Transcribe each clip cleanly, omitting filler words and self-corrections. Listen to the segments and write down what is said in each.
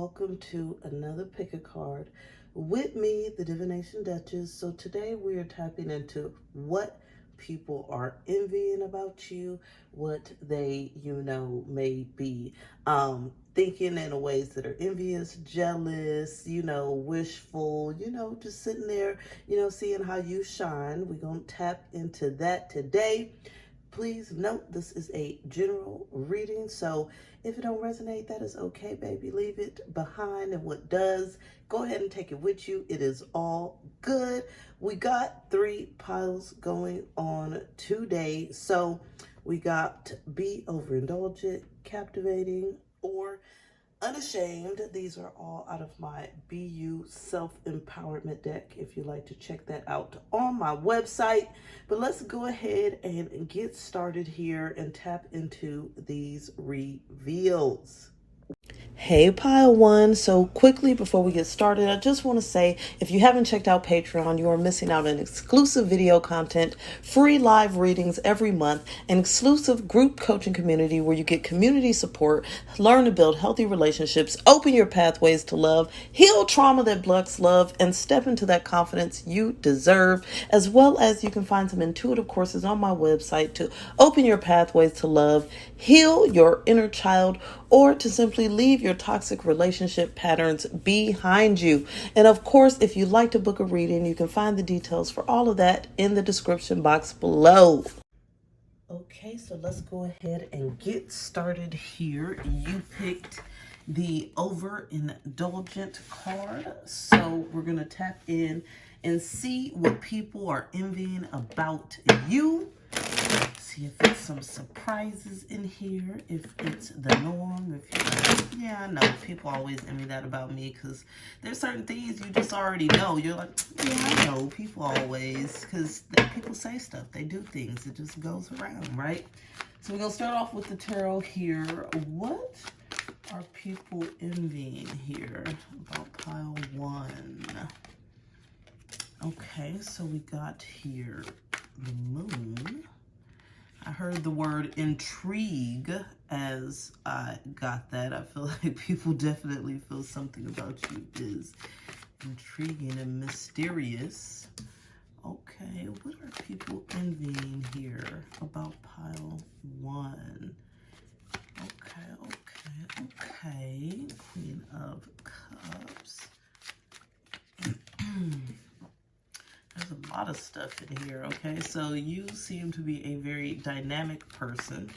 welcome to another pick a card with me, the Divination Duchess. So today we are tapping into what people are envying about you, what they, may be thinking in ways that are envious, jealous, wishful, just sitting there, seeing how you shine. We're going to tap into that today. Please note this is a general reading, so if it don't resonate, that is okay, baby. Leave it behind, and what does, go ahead and take it with you. It is all good. We got 3 piles going on today. So we got Be Overindulgent, Captivating, or Unashamed. These are all out of my BU self-empowerment deck, if you'd like to check that out on my website. But let's go ahead and get started here and tap into these reveals. Hey, Pile One. So quickly before we get started, I just want to say, if you haven't checked out Patreon, you are missing out on exclusive video content, free live readings every month, an exclusive group coaching community where you get community support, learn to build healthy relationships, open your pathways to love, heal trauma that blocks love, and step into that confidence you deserve, as well as you can find some intuitive courses on my website to open your pathways to love, heal your inner child, or to simply leave your toxic relationship patterns behind you. And of course, if you'd like to book a reading, you can find the details for all of that in the description box below. Okay, so let's go ahead and get started here. You picked the Overindulgent card. So we're going to tap in and see what people are envying about you. See if it's some surprises in here, if it's the norm. Yeah, I know people always envy that about me, because there's certain things you just already know. You're like, yeah, I know. People always, because people say stuff, they do things, it just goes around, right? So we're gonna start off with the tarot here. What are people envying here about pile 1? Okay, so we got here the moon. I heard the word intrigue as I got that. I feel like people definitely feel something about you is intriguing and mysterious. Okay, what are people envying here about pile 1? Okay. Queen of Cups. There's a lot of stuff in here, okay? So you seem to be a very dynamic person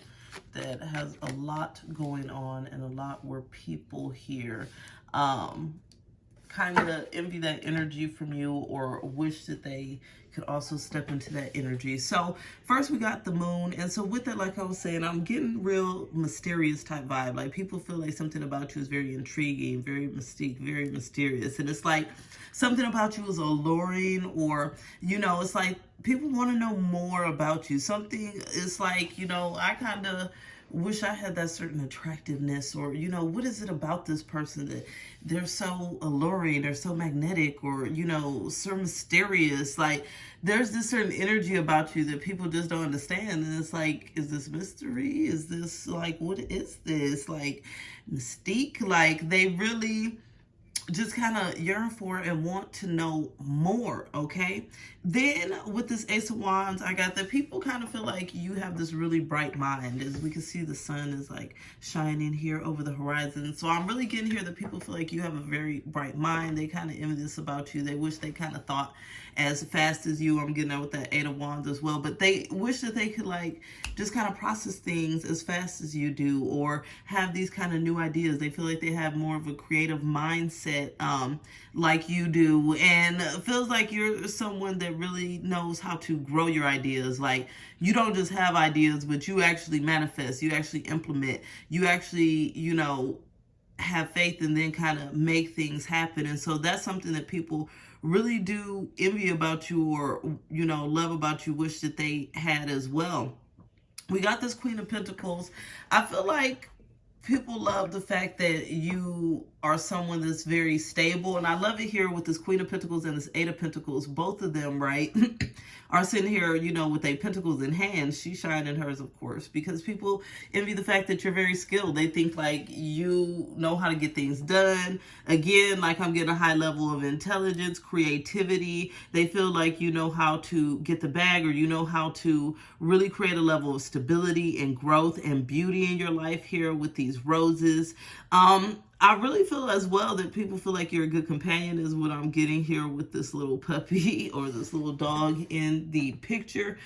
that has a lot going on and a lot where people here kind of envy that energy from you or wish that they could also step into that energy. So first we got the moon, and so with that, like I was saying, I'm getting real mysterious type vibe. Like people feel like something about you is very intriguing, very mystique, very mysterious, and it's like something about you is alluring, or it's like people want to know more about you. Something is like, I kind of wish I had that certain attractiveness, or what is it about this person that they're so alluring, they're so magnetic, or so mysterious. Like there's this certain energy about you that people just don't understand, and it's like, is this mystery? Is this like, what is this, like mystique? Like they really just kind of yearn for and want to know more, okay? Then with this Ace of Wands, I got that people kind of feel like you have this really bright mind. As we can see, the sun is like shining here over the horizon. So I'm really getting here that people feel like you have a very bright mind. They kind of envy this about you. They wish they kind of thought as fast as you. I'm getting that with that Eight of Wands as well. But they wish that they could like just kind of process things as fast as you do, or have these kind of new ideas. They feel like they have more of a creative mindset like you do, and it feels like you're someone that really knows how to grow your ideas. Like you don't just have ideas, but you actually manifest, you actually implement, you actually have faith and then kind of make things happen. And so that's something that people really do envy about you, or love about you, wish that they had as well. We got this Queen of Pentacles. I feel like people love the fact that you are someone that's very stable. And I love it here with this Queen of Pentacles and this Eight of Pentacles. Both of them, right, are sitting here, you know, with their pentacles in hand. She's shining hers, of course, because people envy the fact that you're very skilled. They think like you know how to get things done. Again, like I'm getting a high level of intelligence, creativity. They feel like you know how to get the bag, or you know how to really create a level of stability and growth and beauty in your life here with these roses. I really feel as well that people feel like you're a good companion, is what I'm getting here with this little puppy or this little dog in the picture.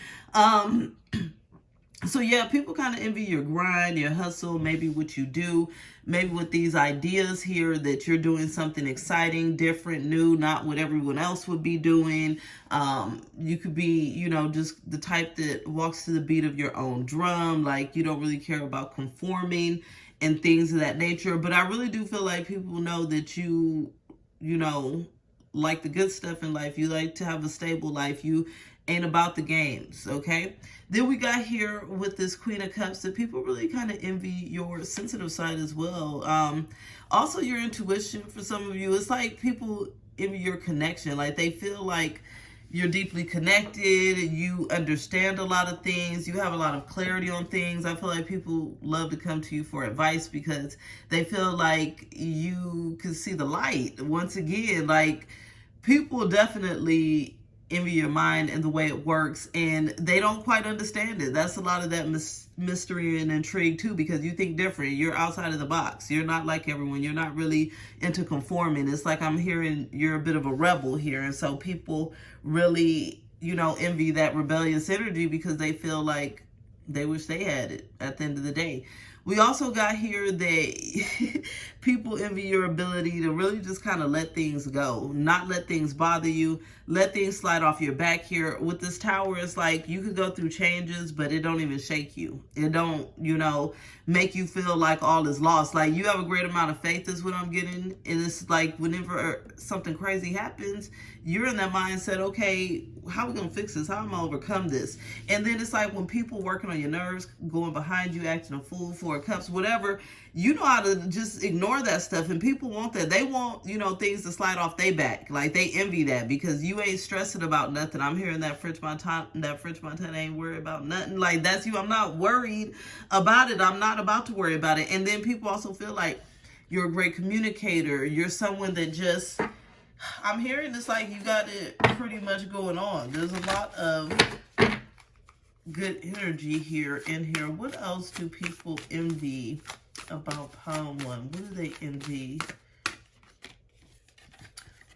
So yeah, people kind of envy your grind, your hustle, maybe what you do, maybe with these ideas here that you're doing something exciting, different, new, not what everyone else would be doing. You could be, you know, just the type that walks to the beat of your own drum, like you don't really care about conforming and things of that nature. But I really do feel like people know that you know, like the good stuff in life. You like to have a stable life. You ain't about the games, okay? Then we got here with this Queen of Cups that people really kind of envy your sensitive side as well. Also your intuition for some of you. It's like people envy your connection. Like they feel like you're deeply connected, you understand a lot of things, you have a lot of clarity on things. I feel like people love to come to you for advice because they feel like you can see the light. Once again, like people definitely envy your mind and the way it works, and they don't quite understand it. That's a lot of that mystery and intrigue too, because you think different. You're outside of the box. You're not like everyone. You're not really into conforming. It's like I'm hearing you're a bit of a rebel here, and so people really, you know, envy that rebellious energy because they feel like they wish they had it at the end of the day. We also got here that people envy your ability to really just kind of let things go, not let things bother you, let things slide off your back here. With this Tower, it's like you could go through changes, but it don't even shake you. It don't, you know, make you feel like all is lost. Like you have a great amount of faith is what I'm getting. And it's like whenever something crazy happens, you're in that mindset, okay, how are we going to fix this? How am I going to overcome this? And then it's like when people working on your nerves, going behind you, acting a fool, Four of Cups, whatever, you know how to just ignore that stuff. And people want that. They want, you know, things to slide off their back. Like they envy that because you ain't stressing about nothing. I'm hearing that French Montana ain't worried about nothing. Like that's you. I'm not worried about it. I'm not about to worry about it. And then people also feel like you're a great communicator. You're someone that just, I'm hearing it's like you got it pretty much going on. There's a lot of good energy here in here. What else do people envy about Pile 1? What do they envy?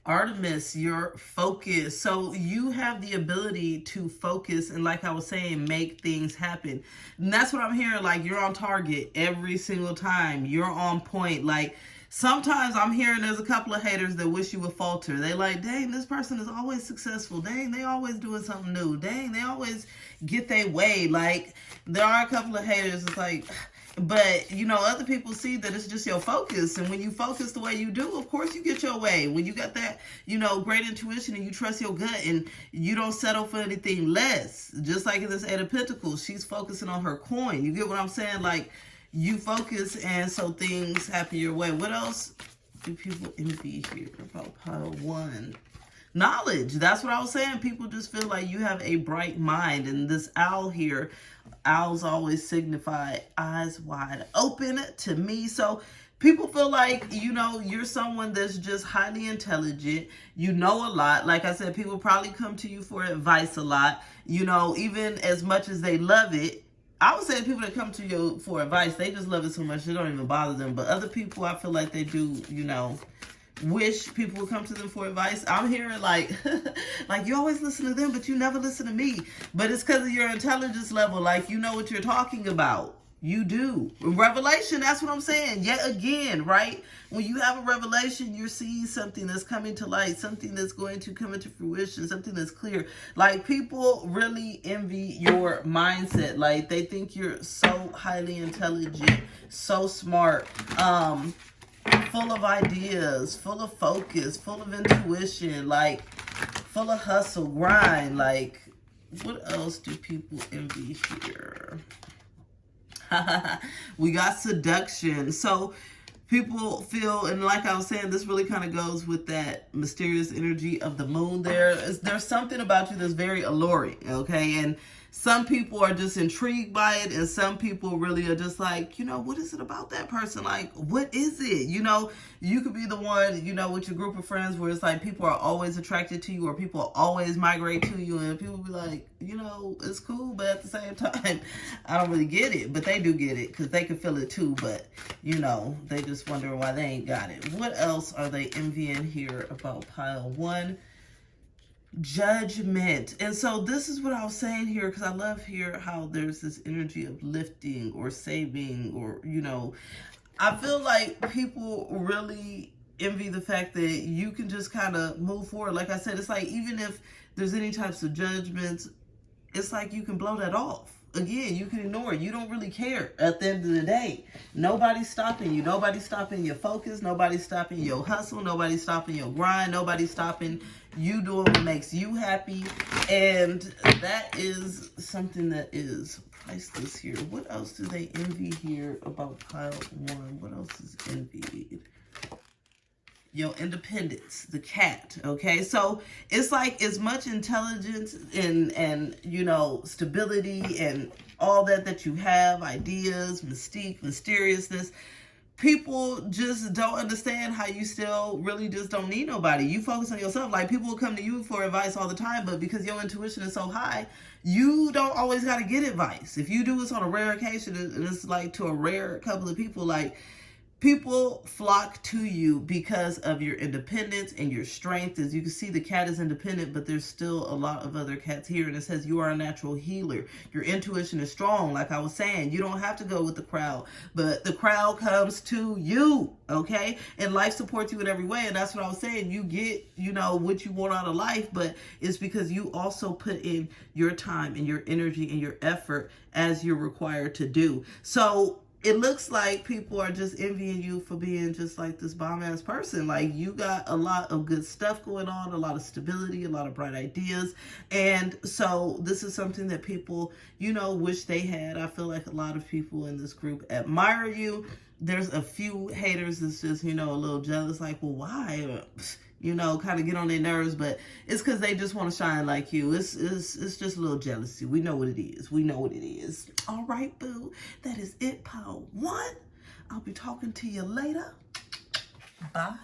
Artemis, your focus. So you have the ability to focus and, like I was saying, make things happen. And that's what I'm hearing. Like you're on target every single time. You're on point. Like sometimes I'm hearing there's a couple of haters that wish you would falter. They like, dang, this person is always successful. Dang, they always doing something new. Dang, they always get their way. Like there are a couple of haters. It's like, but you know, other people see that it's just your focus. And when you focus the way you do, of course you get your way. When you got that, you know, great intuition and you trust your gut and you don't settle for anything less. Just like in this Eight of Pentacles, she's focusing on her coin. You get what I'm saying? Like you focus and so things happen your way. What else do people envy here about Pile 1? Knowledge. That's what I was saying. People just feel like you have a bright mind. And this owl here, owls always signify eyes wide open to me. So people feel like, you know, you're someone that's just highly intelligent. You know a lot. Like I said, people probably come to you for advice a lot. You know, even as much as they love it, I would say people that come to you for advice, they just love it so much it don't even bother them. But other people, I feel like they do, you know, wish people would come to them for advice. I'm hearing like, like you always listen to them, but you never listen to me. But it's because of your intelligence level. Like you know what you're talking about. You do. Revelation, that's what I'm saying. Yet again, right? When you have a revelation, you're seeing something that's coming to light, something that's going to come into fruition, something that's clear. Like people really envy your mindset. Like they think you're so highly intelligent, so smart, full of ideas, full of focus, full of intuition, like full of hustle, grind. Like what else do people envy here? We got seduction. So People feel, and like I was saying, this really kind of goes with that mysterious energy of the moon. There's something about you that's very alluring, okay? And some people are just intrigued by it, and some people really are just like, what is it about that person? Like, what is it? You could be the one, with your group of friends where it's like people are always attracted to you, or people always migrate to you, and people be like, it's cool, but at the same time, I don't really get it. But they do get it, because they can feel it too, but, they just wonder why they ain't got it. What else are they envying here about pile 1? Judgment. And so this is what I was saying here, because I love here how there's this energy of lifting or saving, or I feel like people really envy the fact that you can just kind of move forward. Like I said, it's like even if there's any types of judgments, it's like you can blow that off. Again, you can ignore it. You don't really care at the end of the day. Nobody's stopping you. Nobody's stopping your focus. Nobody's stopping your hustle. Nobody's stopping your grind. Nobody's stopping you doing what makes you happy. And that is something that is priceless here. What else do they envy here about pile 1? What else is envied? Your independence, the cat, okay? So it's like as much intelligence and stability and all that you have, ideas, mystique, mysteriousness. People just don't understand how you still really just don't need nobody. You focus on yourself. Like, people will come to you for advice all the time, but because your intuition is so high, you don't always got to get advice. If you do, it's on a rare occasion, and it's like to a rare couple of people. Like, people flock to you because of your independence and your strength. As you can see, the cat is independent, but there's still a lot of other cats here. And it says you are a natural healer. Your intuition is strong. Like I was saying, you don't have to go with the crowd, but the crowd comes to you, okay? And life supports you in every way. And that's what I was saying. You get, what you want out of life, but it's because you also put in your time and your energy and your effort as you're required to do. So it looks like people are just envying you for being just like this bomb-ass person. Like, you got a lot of good stuff going on, a lot of stability, a lot of bright ideas. And so this is something that people, wish they had. I feel like a lot of people in this group admire you. There's a few haters that's just, a little jealous, like, well, why? Kind of get on their nerves, but it's because they just want to shine like you. It's just a little jealousy. We know what it is. We know what it is. All right, boo. That is it, pile 1. I'll be talking to you later. Bye.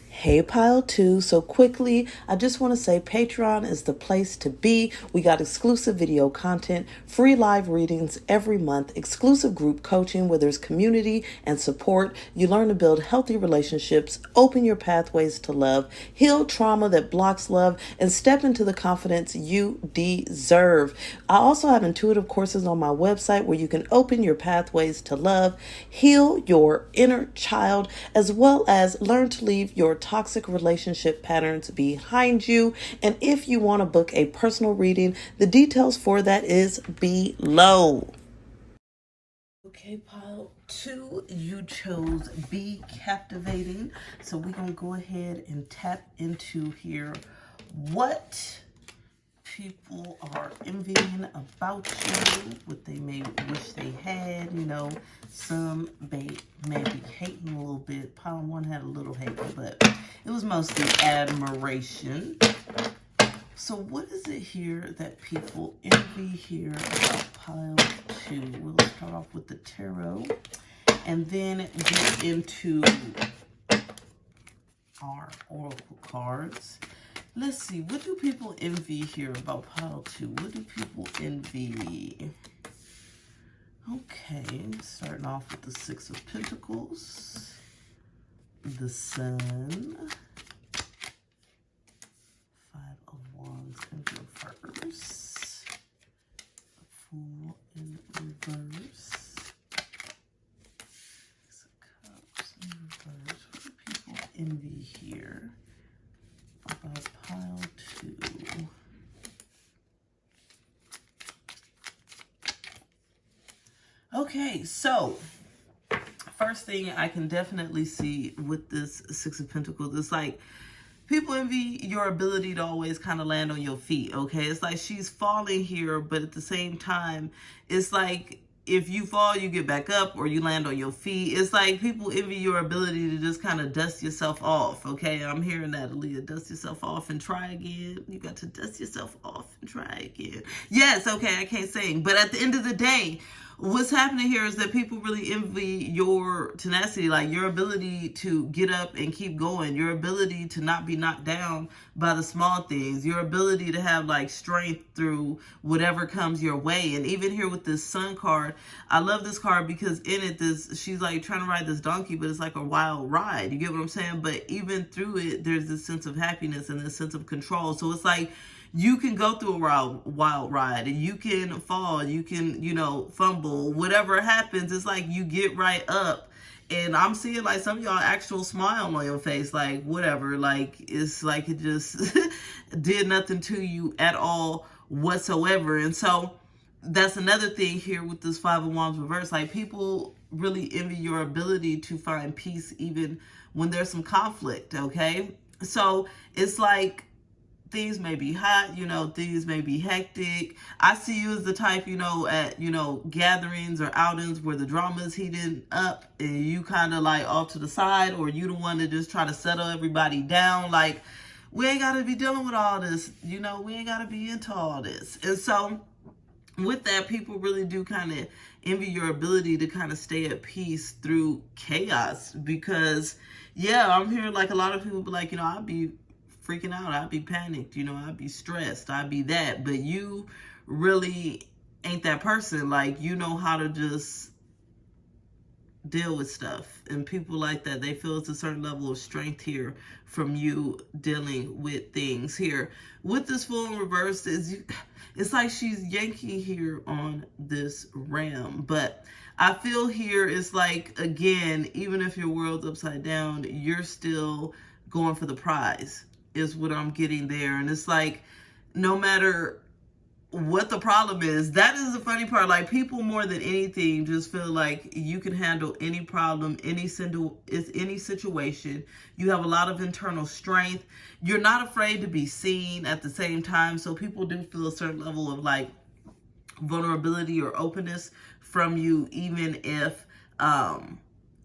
Hey, pile 2. So quickly, I just want to say Patreon is the place to be. We got exclusive video content, free live readings every month, exclusive group coaching where there's community and support. You learn to build healthy relationships, open your pathways to love, heal trauma that blocks love, and step into the confidence you deserve. I also have intuitive courses on my website where you can open your pathways to love, heal your inner child, as well as learn to leave your toxic relationship patterns behind you. And if you want to book a personal reading, the details for that is below. Okay, pile 2, you chose Be Captivating. So we're going to go ahead and tap into here what people are envying about you, what they may wish they had. Some may be hating a little bit. Pile 1 had a little hate, but it was mostly admiration. So what is it here that people envy here about pile 2? We'll start off with the tarot and then get into our oracle cards. Let's see, what do people envy here about pile 2? What do people envy? Okay, starting off with the 6 of Pentacles, the Sun, 5 of Wands in reverse, the Fool in reverse, Ace of Cups in reverse. What do people envy here about pile 2? Okay, so first thing I can definitely see with this 6 of Pentacles, it's like people envy your ability to always kind of land on your feet, okay? It's like she's falling here, but at the same time, it's like if you fall, you get back up, or you land on your feet. It's like people envy your ability to just kind of dust yourself off. Okay, I'm hearing that, Aaliyah. Dust yourself off and try again. You got to dust yourself off and try again. Yes, okay, I can't sing. But at the end of the day, what's happening here is that people really envy your tenacity, like your ability to get up and keep going, your ability to not be knocked down by the small things, your ability to have like strength through whatever comes your way. And even here with this sun card, I love this card because in it, she's like trying to ride this donkey, but it's like a wild ride. You get what I'm saying? But even through it, there's this sense of happiness and this sense of control. So it's like, you can go through a wild ride, and you can fall, you can, fumble, whatever happens. It's like you get right up. And I'm seeing like some of y'all actual smile on your face, like whatever, like it's like it just did nothing to you at all whatsoever. And so that's another thing here with this Five of Wands reverse. Like people really envy your ability to find peace even when there's some conflict, okay? So it's like, things may be hot, things may be hectic. I see you as the type, at, gatherings or outings where the drama is heating up and you kind of like off to the side, or you the one to just try to settle everybody down. Like, we ain't got to be dealing with all this, we ain't got to be into all this. And so with that, people really do kind of envy your ability to kind of stay at peace through chaos, because I'm hearing like a lot of people be like, I'll be freaking out, I'd be panicked, I'd be stressed, I'd be that. But you really ain't that person. Like, you know how to just deal with stuff. And people like that, they feel it's a certain level of strength here from you dealing with things. Here with this Fool in reverse, it's like she's yanking here on this ram. But I feel here it's like, again, even if your world's upside down, you're still going for the prize, is what I'm getting there. And it's like, no matter what the problem is, that is the funny part. Like, people more than anything just feel like you can handle any problem, any situation. You have a lot of internal strength. You're not afraid to be seen at the same time. So people do feel a certain level of like vulnerability or openness from you, even if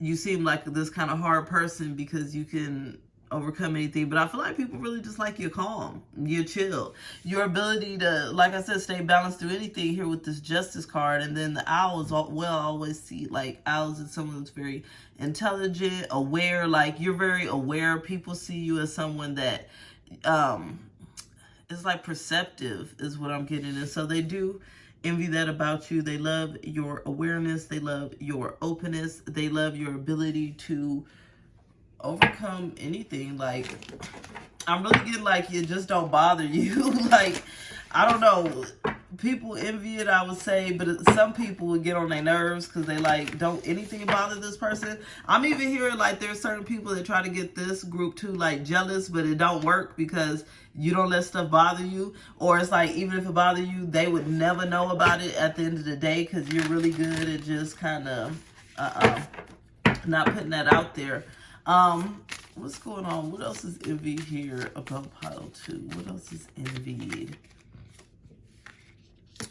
you seem like this kind of hard person, because you can overcome anything. But I feel like people really just like you're calm, you're chill, your ability to, like I said, stay balanced through anything here with this Justice card. And then the owls, I always see like owls as someone that's very intelligent, aware. Like, you're very aware. People see you as someone that is like perceptive, is what I'm getting. And so they do envy that about you. They love your awareness, they love your openness, they love your ability to overcome anything. Like, I'm really getting like, it just don't bother you. Like, I don't know, people envy it, I would say, but some people would get on their nerves because they like, don't anything bother this person. I'm even hearing like there's certain people that try to get this group too like jealous, but it don't work because you don't let stuff bother you. Or it's like, even if it bothers you, they would never know about it at the end of the day, because you're really good at just kind of not putting that out there. What's going on? What else is envy here about pile 2? What else is envied?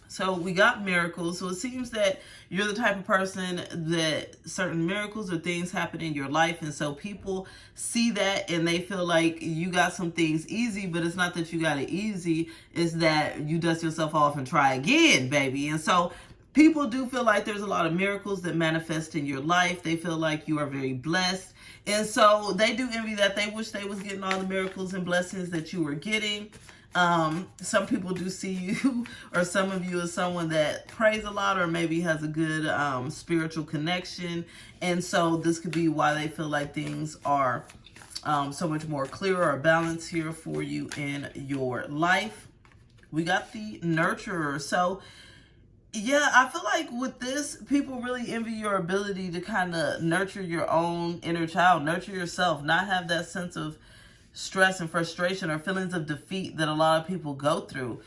So we got miracles. So it seems that you're the type of person that certain miracles or things happen in your life. And so people see that and they feel like you got some things easy, but it's not that you got it easy. It's that you dust yourself off and try again, baby. And so people do feel like there's a lot of miracles that manifest in your life. They feel like you are very blessed. And so they do envy that. They wish they was getting all the miracles and blessings that you were getting. Some people do see you, or some of you, as someone that prays a lot or maybe has a good spiritual connection. And so this could be why they feel like things are so much more clearer or balanced here for you in your life. We got the nurturer. So yeah, I feel like with this, people really envy your ability to kind of nurture your own inner child, nurture yourself, not have that sense of stress and frustration or feelings of defeat that a lot of people go through.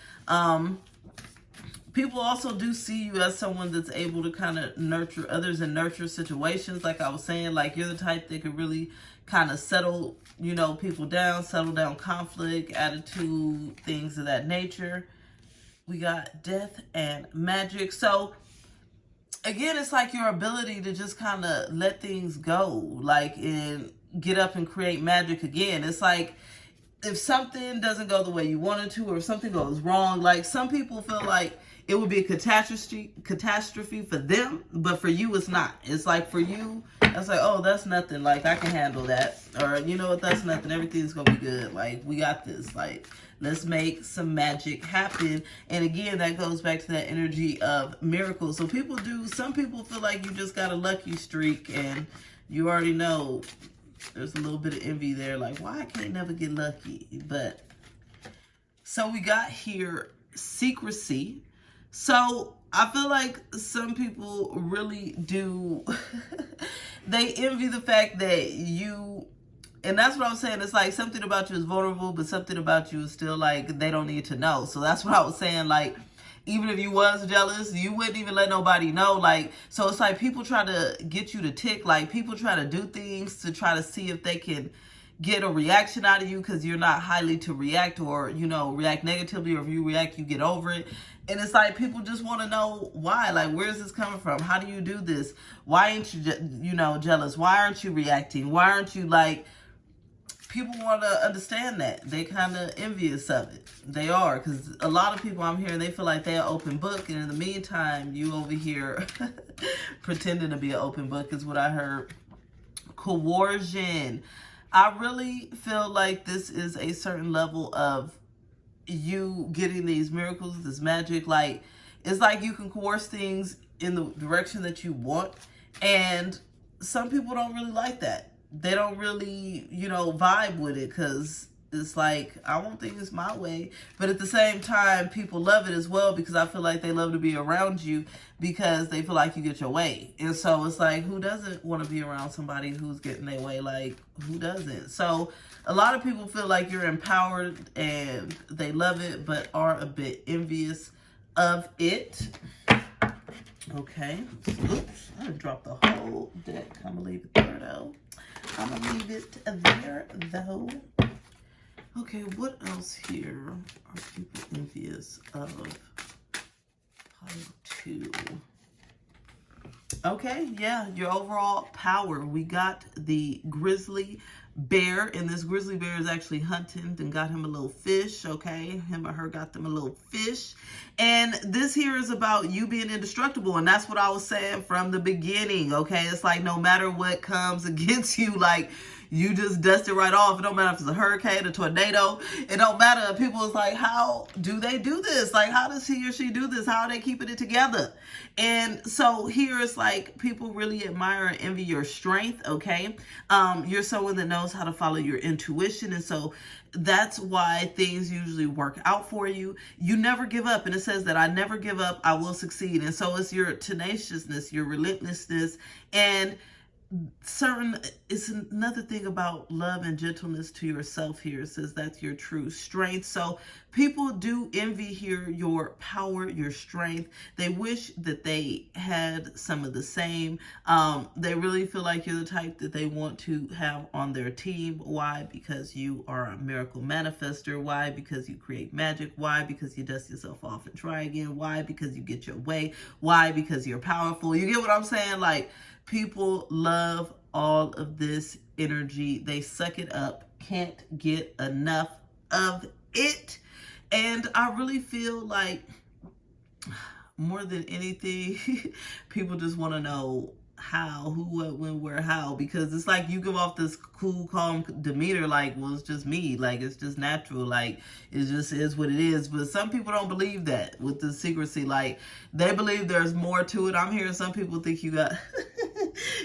People also do see you as someone that's able to kind of nurture others and nurture situations. Like I was saying, like you're the type that could really kind of settle, people down, settle down conflict, attitude, things of that nature. We got death and magic. So again, it's like your ability to just kind of let things go, like, and get up and create magic again. It's like, if something doesn't go the way you wanted to, or if something goes wrong, like, some people feel like it would be a catastrophe for them, but for you, it's not. It's like, for you, it's like, oh, that's nothing. Like, I can handle that. Or, you know what, that's nothing. Everything's going to be good. Like, we got this. Like, let's make some magic happen. And again, that goes back to that energy of miracles. So some people feel like you just got a lucky streak, and you already know there's a little bit of envy there. Like, why I can't never get lucky? But, so we got here secrecy. So I feel like some people really do, they envy the fact that you, and that's what I was saying. It's like, something about you is vulnerable, but something about you is still like, they don't need to know. So that's what I was saying. Like, even if you was jealous, you wouldn't even let nobody know. Like, so it's like, people try to get you to tick. Like, people try to do things to try to see if they can get a reaction out of you, because you're not highly to react, or, you know, react negatively, or if you react, you get over it. And it's like, people just want to know why. Like, where's this coming from? How do you do this? Why ain't you, you know, jealous? Why aren't you reacting? Why aren't you, like, people want to understand that. They kind of envious of it. They are, because a lot of people I'm hearing, they feel like they're an open book, and in the meantime, you over here pretending to be an open book is what I heard. Coercion. I really feel like this is a certain level of you getting these miracles, this magic. Like, it's like you can coerce things in the direction that you want, and some people don't really like that. They don't really, you know, vibe with it, because it's like, I want things my way. But at the same time, people love it as well, because I feel like they love to be around you, because they feel like you get your way. And so it's like, who doesn't want to be around somebody who's getting their way? Like, who doesn't? So a lot of people feel like you're empowered and they love it, but are a bit envious of it. Okay. Oops, I dropped the whole deck. I'm going to leave it there, though. I'm going to leave it there, though. Okay, what else here are people envious of? Pile 2. Okay, yeah, your overall power. We got the grizzly bear, and this grizzly bear is actually hunting and got him a little fish, okay? Him or her got them a little fish. And this here is about you being indestructible, and that's what I was saying from the beginning, okay? It's like, no matter what comes against you, like, you just dust it right off. It don't matter if it's a hurricane, a tornado. It don't matter. People is like, how do they do this? Like, how does he or she do this? How are they keeping it together? And so here it's like, people really admire and envy your strength, okay? You're someone that knows how to follow your intuition. And so that's why things usually work out for you. You never give up. And it says that I never give up, I will succeed. And so it's your tenaciousness, your relentlessness, and it's another thing about love and gentleness to yourself here. It says that's your true strength. So people do envy here your power, your strength. They wish that they had some of the same. They really feel like you're the type that they want to have on their team. Why? Because you are a miracle manifester. Why? Because you create magic. Why? Because you dust yourself off and try again. Why? Because you get your way. Why? Because you're powerful. You get what I'm saying? Like, people love all of this energy. They suck it up, can't get enough of it. And I really feel like, more than anything, people just want to know how, who, what, when, where, how, because it's like you give off this cool, calm demeanor, like, well, it's just me, like, it's just natural, like, it just is what it is. But some people don't believe that with the secrecy. Like, they believe there's more to it. I'm hearing some people think you got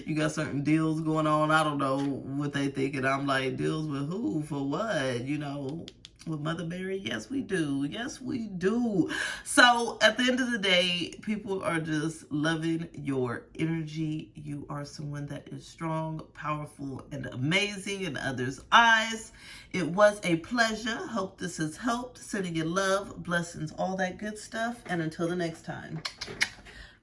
you got certain deals going on. I don't know what they think, and I'm like, deals with who, for what, you know? With Mother Mary? Yes, we do. Yes, we do. So at the end of the day, people are just loving your energy. You are someone that is strong, powerful, and amazing in others' eyes. It was a pleasure. Hope this has helped. Sending you love, blessings, all that good stuff. And until the next time.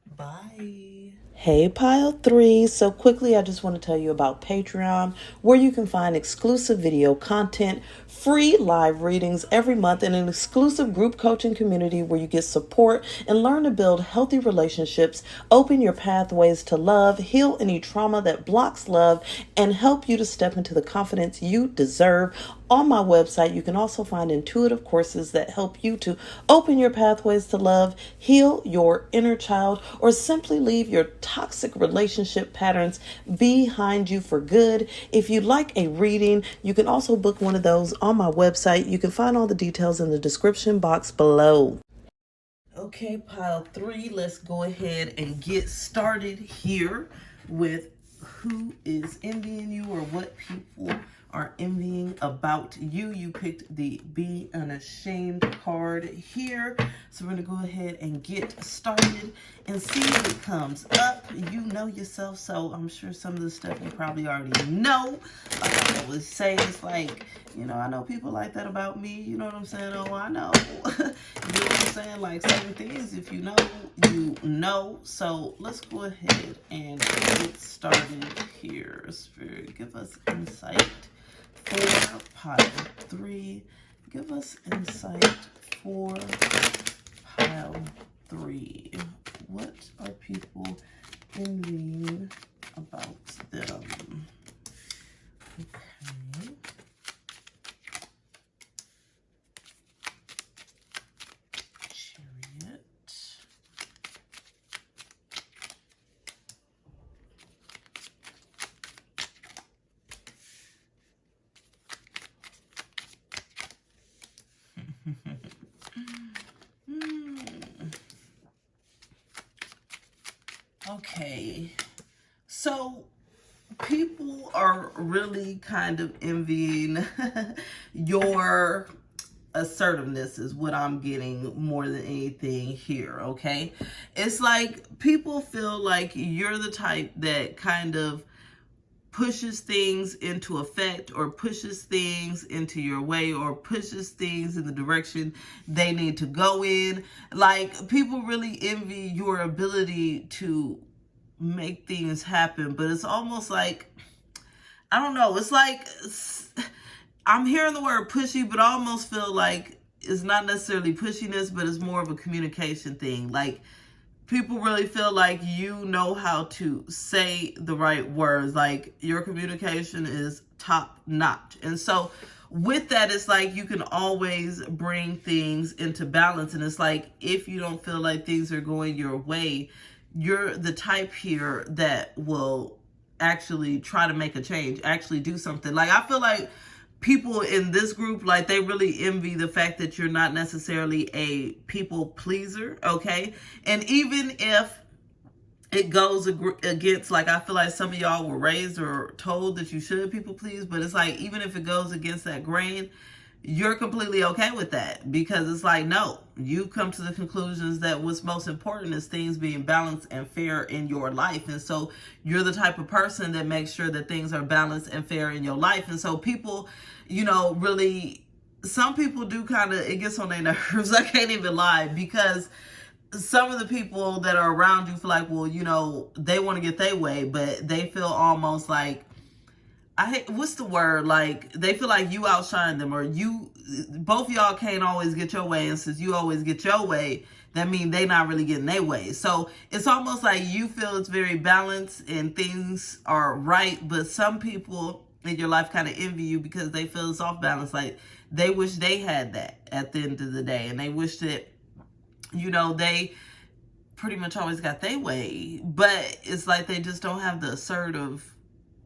Bye. Hey, Pile 3. So quickly, I just want to tell you about Patreon, where you can find exclusive video content, free live readings every month, and an exclusive group coaching community where you get support and learn to build healthy relationships, open your pathways to love, heal any trauma that blocks love, and help you to step into the confidence you deserve. On my website, you can also find intuitive courses that help you to open your pathways to love, heal your inner child, or simply leave your toxic relationship patterns behind you for good. If you'd like a reading, you can also book one of those on my website. You can find all the details in the description box below. Okay, Pile 3, let's go ahead and get started here with who is envying you or what people are envying about you. You picked the Be Unashamed card here. So we're going to go ahead and get started and see what comes up. You know yourself, so I'm sure some of the stuff you probably already know. Like I always say, it's like, you know, I know people like that about me. You know what I'm saying? Oh, I know. You know what I'm saying? Like certain things, if you know, you know. So let's go ahead and get started here. Spirit, give us insight for Pile 3. Give us insight for Pile 3. What are people envying about them? Okay. Chariot. Okay, so people are really kind of envying your assertiveness is what I'm getting more than anything here, okay? It's like people feel like you're the type that kind of pushes things into effect or pushes things into your way or pushes things in the direction they need to go in. Like, people really envy your ability to make things happen, but it's almost like, I don't know, it's like, I'm hearing the word pushy, but I almost feel like it's not necessarily pushiness, but it's more of a communication thing. Like, people really feel like you know how to say the right words. Like, your communication is top notch. And so with that, it's like you can always bring things into balance. And it's like, if you don't feel like things are going your way, you're the type here that will actually try to make a change, actually do something. Like, I feel like people in this group, like, they really envy the fact that you're not necessarily a people pleaser, okay? And even if it goes against, like, I feel like some of y'all were raised or told that you should people please, but it's like, even if it goes against that grain, you're completely okay with that, because it's like, no, you come to the conclusions that what's most important is things being balanced and fair in your life. And so you're the type of person that makes sure that things are balanced and fair in your life. And so people, you know, really, some people do kind of, it gets on their nerves. I can't even lie, because some of the people that are around you feel like, well, you know, they want to get their way, but they feel almost like, what's the word? Like, they feel like you outshine them, or you, both y'all can't always get your way. And since you always get your way, that means they not really getting their way. So it's almost like you feel it's very balanced and things are right. But some people in your life kind of envy you because they feel it's off balance. Like, they wish they had that at the end of the day. And they wish that, you know, they pretty much always got their way. But it's like they just don't have the assertive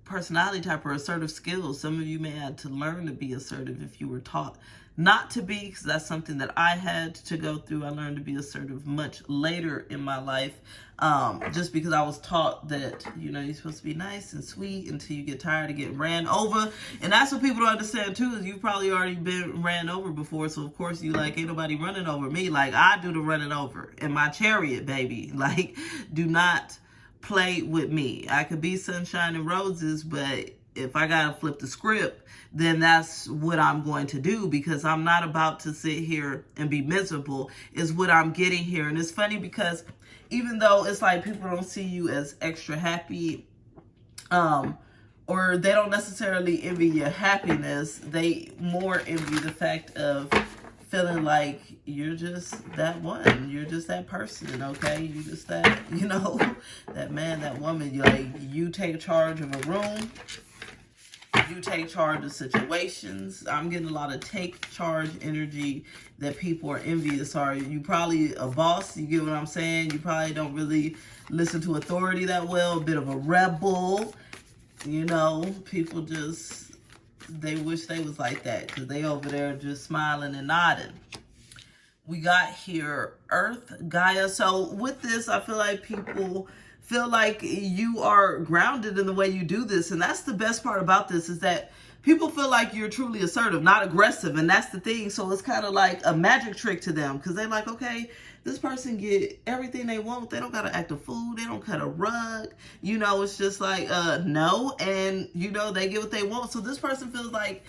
personality type or assertive skills. Some of you may have to learn to be assertive if you were taught not to be, because that's something that I had to go through. I learned to be assertive much later in my life, just because I was taught that, you know, you're supposed to be nice and sweet until you get tired of getting ran over. And that's what people don't understand too, is you've probably already been ran over before. So of course you like, ain't nobody running over me. Like, I do the running over in my chariot, baby. Like, do not play with me. I could be sunshine and roses, but if I gotta flip the script, then that's what I'm going to do, because I'm not about to sit here and be miserable, is what I'm getting here. And it's funny because even though it's like people don't see you as extra happy, or they don't necessarily envy your happiness, they more envy the fact of feeling like you're just that one, you're just that person, okay? You just that, that man, that woman. You take charge of a room, you take charge of situations. I'm getting a lot of take charge energy that people are envious. Or you probably a boss, you get what I'm saying? You probably don't really listen to authority that well, a bit of a rebel. People just, they wish they was like that, because they over there just smiling and nodding. We got here Earth, Gaia. So with this, I feel like people feel like you are grounded in the way you do this. And that's the best part about this, is that people feel like you're truly assertive, not aggressive. And that's the thing. So it's kind of like a magic trick to them, because they're like, okay, this person get everything they want. They don't got to act a fool. They don't cut a rug. It's just like, no. And, they get what they want. So this person feels like,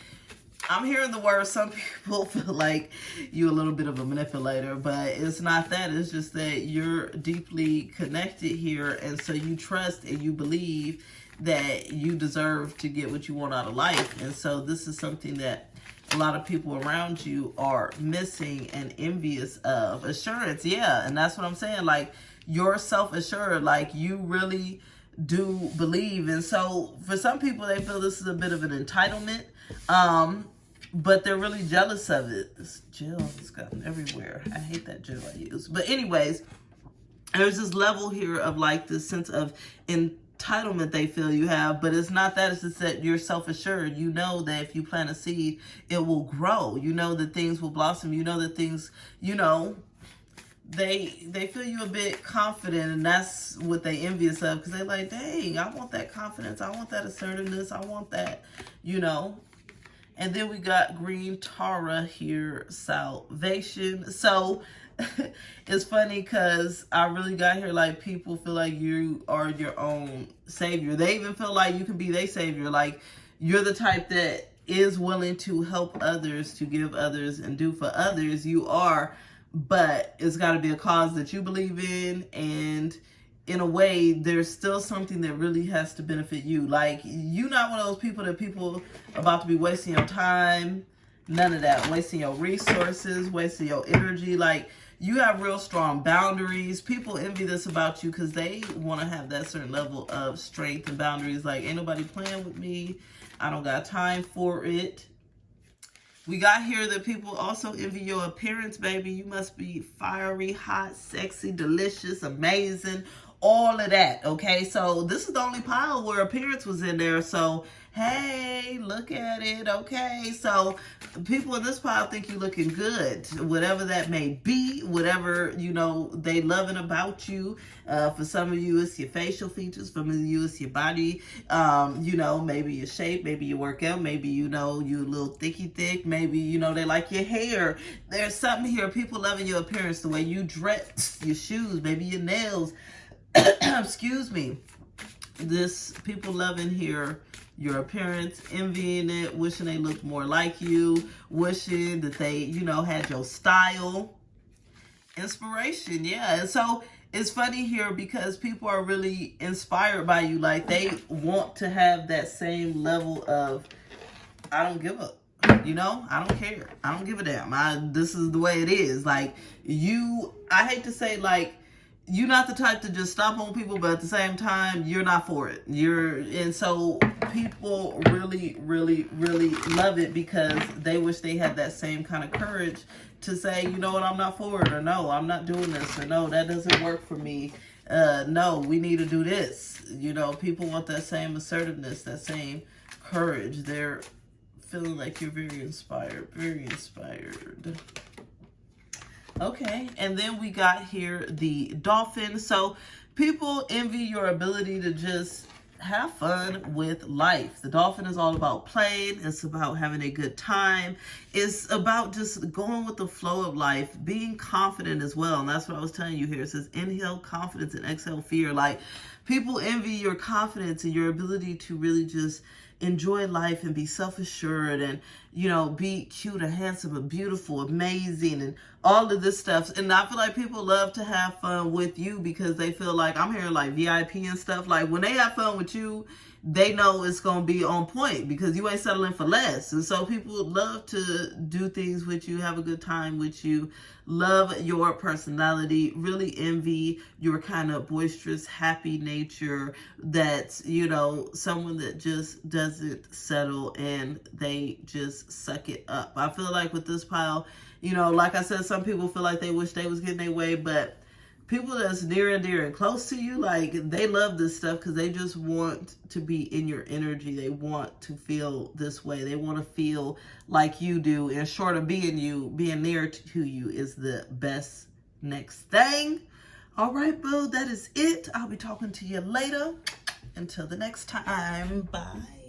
I'm hearing the word, some people feel like you're a little bit of a manipulator, but it's not that. It's just that you're deeply connected here. And so you trust and you believe that you deserve to get what you want out of life. And so this is something that a lot of people around you are missing and envious of. Assurance, yeah. And that's what I'm saying. Like, you're self-assured. Like, you really do believe. And so for some people, they feel this is a bit of an entitlement. But they're really jealous of it. This gel has gotten everywhere. I hate that gel I use. But anyways, there's this level here of like this sense of entitlement they feel you have, but it's not that. It's just that you're self-assured. You know that if you plant a seed, it will grow. You know that things will blossom. You know that things, they feel you a bit confident, and that's what they envious of, because they're like, dang, I want that confidence. I want that assertiveness. I want that, And then we got green Tara here, salvation. So it's funny because I really got here like people feel like you are your own savior. They even feel like you can be their savior. Like, you're the type that is willing to help others, to give others and do for others. You are, but it's got to be a cause that you believe in, and in a way, there's still something that really has to benefit you. Like, you're not one of those people that people about to be wasting your time. None of that. Wasting your resources, wasting your energy. Like, you have real strong boundaries. People envy this about you because they want to have that certain level of strength and boundaries. Like, ain't nobody playing with me. I don't got time for it. We got here that people also envy your appearance, baby. You must be fiery, hot, sexy, delicious, amazing, all of that, okay? So this is the only pile where appearance was in there. So, hey, look at it, okay? So people in this pile think you're looking good, whatever that may be, whatever, they loving about you. For some of you, it's your facial features. For some of you, it's your body. Maybe your shape, maybe your workout, maybe, you a little thick. Maybe, they like your hair. There's something here. People loving your appearance, the way you dress, your shoes, maybe your nails. Excuse me. People loving here your appearance, envying it, wishing they looked more like you, wishing that they, had your style. Inspiration, yeah. And so it's funny here because people are really inspired by you. Like, they want to have that same level of, I don't give up. I don't care. I don't give a damn. This is the way it is. Like, I hate to say, like, you're not the type to just stomp on people, but at the same time, you're not for it. And so people really, really, really love it because they wish they had that same kind of courage to say, you know what, I'm not for it, or no, I'm not doing this, or no, that doesn't work for me. No, we need to do this. People want that same assertiveness, that same courage. They're feeling like you're very inspired, very inspired. Okay, and then we got here the dolphin. So people envy your ability to just have fun with life. The dolphin is all about playing. It's about having a good time. It's about just going with the flow of life, being confident as well. And that's what I was telling you here. It says inhale confidence and exhale fear. Like, people envy your confidence and your ability to really just enjoy life and be self-assured and, you know, be cute and handsome and beautiful, amazing, and all of this stuff. And I feel like people love to have fun with you because they feel like, I'm hearing like VIP and stuff. Like when they have fun with you, they know it's going to be on point because you ain't settling for less. And so people love to do things with you, have a good time with you, love your personality, really envy your kind of boisterous, happy nature that's, you know, someone that just doesn't settle and they just suck it up. I feel like with this pile, you know, like I said, some people feel like they wish they was getting their way, but people that's near and dear and close to you, like, they love this stuff because they just want to be in your energy. They want to feel this way. They want to feel like you do. And short of being you, being near to you is the best next thing. All right, boo, that is it. I'll be talking to you later. Until the next time, bye.